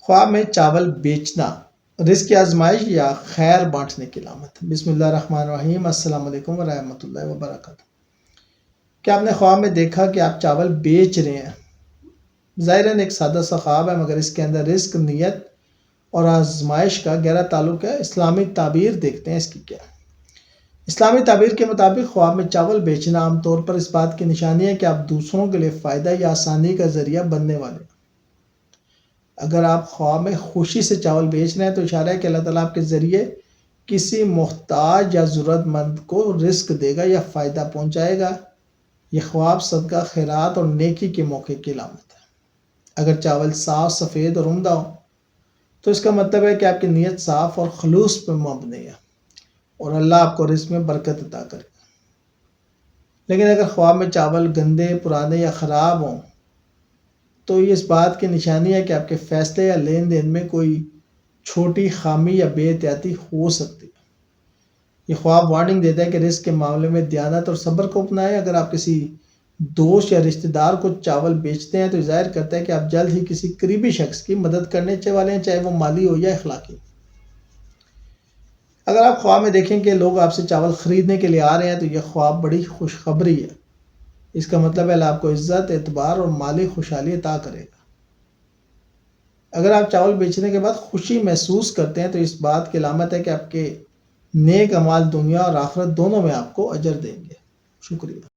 خواب میں چاول بیچنا رزق کی آزمائش یا خیر بانٹنے کی علامت؟ بسم اللہ الرحمن الرحیم، السلام علیکم ورحمۃ اللہ وبرکاتہ۔ کیا آپ نے خواب میں دیکھا کہ آپ چاول بیچ رہے ہیں؟ ظاہراً ایک سادہ سا خواب ہے، مگر اس کے اندر رزق، نیت اور آزمائش کا گہرا تعلق ہے۔ اسلامی تعبیر دیکھتے ہیں اس کی کیا ہے۔ اسلامی تعبیر کے مطابق خواب میں چاول بیچنا عام طور پر اس بات کی نشانی ہے کہ آپ دوسروں کے لیے فائدہ یا آسانی کا ذریعہ بننے والے ہیں۔ اگر آپ خواب میں خوشی سے چاول بیچ رہے ہیں تو اشارہ ہے کہ اللہ تعالیٰ آپ کے ذریعے کسی محتاج یا ضرورت مند کو رزق دے گا یا فائدہ پہنچائے گا۔ یہ خواب صدقہ، خیرات اور نیکی کے موقع کی علامت ہے۔ اگر چاول صاف، سفید اور عمدہ ہو تو اس کا مطلب ہے کہ آپ کی نیت صاف اور خلوص پر مبنی ہے اور اللہ آپ کو رزق میں برکت عطا کرے گا۔ لیکن اگر خواب میں چاول گندے، پرانے یا خراب ہوں تو یہ اس بات کی نشانی ہے کہ آپ کے فیصلے یا لین دین میں کوئی چھوٹی خامی یا بے احتیاطی ہو سکتی ہے۔ یہ خواب وارننگ دیتا ہے کہ رزق کے معاملے میں دیانت اور صبر کو اپنائیں۔ اگر آپ کسی دوست یا رشتہ دار کو چاول بیچتے ہیں تو یہ ظاہر کرتا ہے کہ آپ جلد ہی کسی قریبی شخص کی مدد کرنے والے ہیں، چاہے وہ مالی ہو یا اخلاقی۔ اگر آپ خواب میں دیکھیں کہ لوگ آپ سے چاول خریدنے کے لیے آ رہے ہیں تو یہ خواب بڑی خوشخبری ہے۔ اس کا مطلب ہے اللہ آپ کو عزت، اعتبار اور مالی خوشحالی عطا کرے گا۔ اگر آپ چاول بیچنے کے بعد خوشی محسوس کرتے ہیں تو اس بات کی علامت ہے کہ آپ کے نیک اعمال دنیا اور آخرت دونوں میں آپ کو اجر دیں گے۔ شکریہ۔